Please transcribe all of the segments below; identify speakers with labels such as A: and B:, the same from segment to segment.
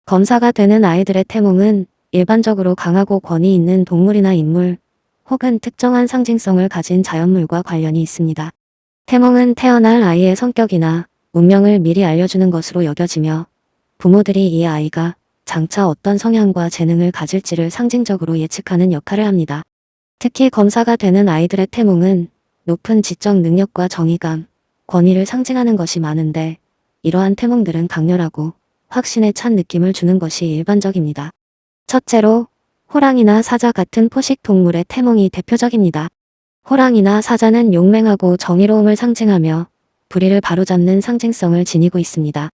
A: 검사가 되는 아이들의 태몽은 일반적으로 강하고 권위 있는 동물이나 인물, 혹은 특정한 상징성을 가진 자연물과 관련이 있습니다. 태몽은 태어날 아이의 성격이나 운명을 미리 알려주는 것으로 여겨지며 부모들이 이 아이가 장차 어떤 성향과 재능을 가질지를 상징적으로 예측하는 역할을 합니다. 특히 검사가 되는 아이들의 태몽은 높은 지적 능력과 정의감, 권위를 상징하는 것이 많은데 이러한 태몽들은 강렬하고 확신에 찬 느낌을 주는 것이 일반적입니다. 첫째로 호랑이나 사자 같은 포식 동물의 태몽이 대표적입니다. 호랑이나 사자는 용맹하고 정의로움을 상징하며 불의를 바로잡는 상징성을 지니고 있습니다.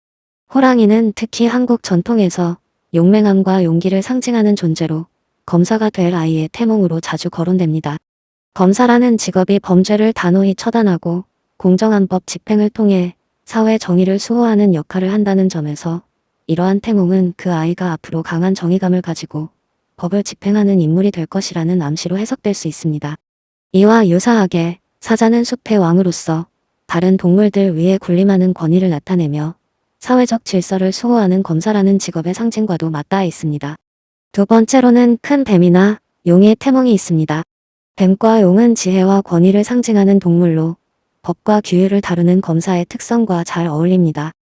A: 호랑이는 특히 한국 전통에서 용맹함과 용기를 상징하는 존재로 검사가 될 아이의 태몽으로 자주 거론됩니다. 검사라는 직업이 범죄를 단호히 처단하고 공정한 법 집행을 통해 사회 정의를 수호하는 역할을 한다는 점에서 이러한 태몽은 그 아이가 앞으로 강한 정의감을 가지고 법을 집행하는 인물이 될 것이라는 암시로 해석될 수 있습니다. 이와 유사하게 사자는 숲의 왕으로서 다른 동물들 위에 군림하는 권위를 나타내며 사회적 질서를 수호하는 검사라는 직업의 상징과도 맞닿아 있습니다. 두 번째로는 큰 뱀이나 용의 태몽이 있습니다. 뱀과 용은 지혜와 권위를 상징하는 동물로 법과 규율을 다루는 검사의 특성과 잘 어울립니다.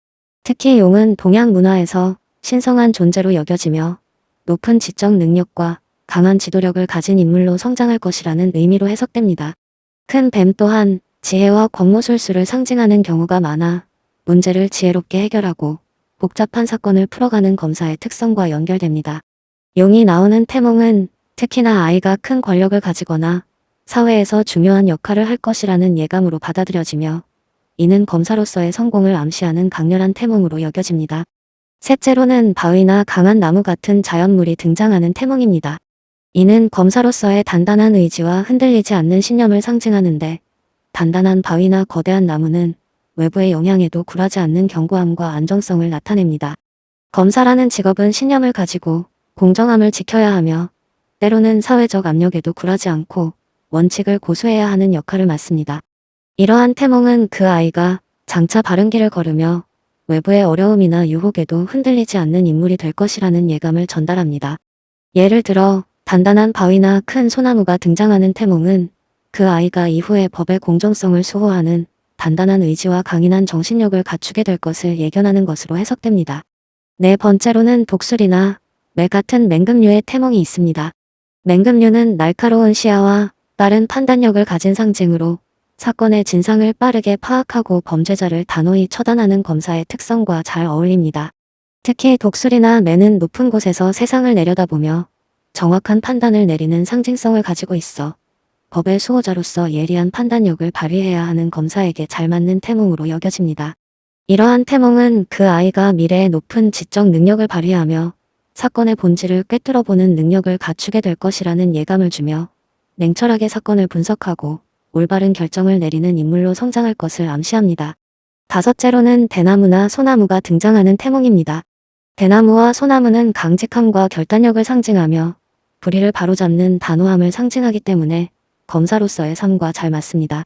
A: 특히 용은 동양 문화에서 신성한 존재로 여겨지며 높은 지적 능력과 강한 지도력을 가진 인물로 성장할 것이라는 의미로 해석됩니다. 큰 뱀 또한 지혜와 권모술수를 상징하는 경우가 많아 문제를 지혜롭게 해결하고 복잡한 사건을 풀어가는 검사의 특성과 연결됩니다. 용이 나오는 태몽은 특히나 아이가 큰 권력을 가지거나 사회에서 중요한 역할을 할 것이라는 예감으로 받아들여지며 이는 검사로서의 성공을 암시하는 강렬한 태몽으로 여겨집니다. 셋째로는 바위나 강한 나무 같은 자연물이 등장하는 태몽입니다. 이는 검사로서의 단단한 의지와 흔들리지 않는 신념을 상징하는데 단단한 바위나 거대한 나무는 외부의 영향에도 굴하지 않는 견고함과 안정성을 나타냅니다. 검사라는 직업은 신념을 가지고 공정함을 지켜야 하며 때로는 사회적 압력에도 굴하지 않고 원칙을 고수해야 하는 역할을 맡습니다. 이러한 태몽은 그 아이가 장차 바른 길을 걸으며 외부의 어려움이나 유혹에도 흔들리지 않는 인물이 될 것이라는 예감을 전달합니다. 예를 들어 단단한 바위나 큰 소나무가 등장하는 태몽은 그 아이가 이후에 법의 공정성을 수호하는 단단한 의지와 강인한 정신력을 갖추게 될 것을 예견하는 것으로 해석됩니다. 네 번째로는 독수리나 매 같은 맹금류의 태몽이 있습니다. 맹금류는 날카로운 시야와 빠른 판단력을 가진 상징으로 사건의 진상을 빠르게 파악하고 범죄자를 단호히 처단하는 검사의 특성과 잘 어울립니다. 특히 독수리나 매는 높은 곳에서 세상을 내려다보며 정확한 판단을 내리는 상징성을 가지고 있어 법의 수호자로서 예리한 판단력을 발휘해야 하는 검사에게 잘 맞는 태몽으로 여겨집니다. 이러한 태몽은 그 아이가 미래에 높은 지적 능력을 발휘하며 사건의 본질을 꿰뚫어보는 능력을 갖추게 될 것이라는 예감을 주며 냉철하게 사건을 분석하고 올바른 결정을 내리는 인물로 성장할 것을 암시합니다. 다섯째로는 대나무나 소나무가 등장하는 태몽입니다. 대나무와 소나무는 강직함과 결단력을 상징하며 불의를 바로잡는 단호함을 상징하기 때문에 검사로서의 삶과 잘 맞습니다.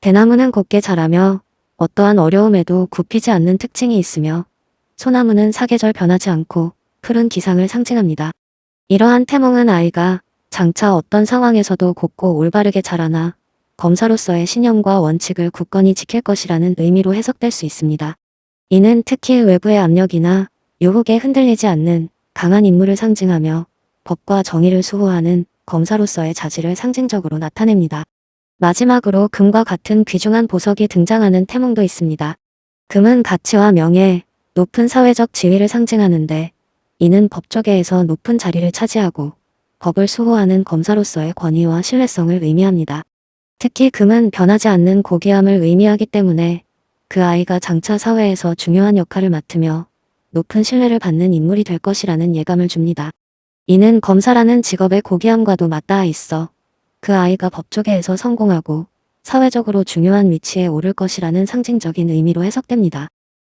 A: 대나무는 곱게 자라며 어떠한 어려움에도 굽히지 않는 특징이 있으며 소나무는 사계절 변하지 않고 푸른 기상을 상징합니다. 이러한 태몽은 아이가 장차 어떤 상황에서도 곱고 올바르게 자라나 검사로서의 신념과 원칙을 굳건히 지킬 것이라는 의미로 해석될 수 있습니다. 이는 특히 외부의 압력이나 유혹에 흔들리지 않는 강한 인물을 상징하며 법과 정의를 수호하는 검사로서의 자질을 상징적으로 나타냅니다. 마지막으로 금과 같은 귀중한 보석이 등장하는 태몽도 있습니다. 금은 가치와 명예, 높은 사회적 지위를 상징하는데 이는 법조계에서 높은 자리를 차지하고 법을 수호하는 검사로서의 권위와 신뢰성을 의미합니다. 특히 금은 변하지 않는 고귀함을 의미하기 때문에 그 아이가 장차 사회에서 중요한 역할을 맡으며 높은 신뢰를 받는 인물이 될 것이라는 예감을 줍니다. 이는 검사라는 직업의 고귀함과도 맞닿아 있어 그 아이가 법조계에서 성공하고 사회적으로 중요한 위치에 오를 것이라는 상징적인 의미로 해석됩니다.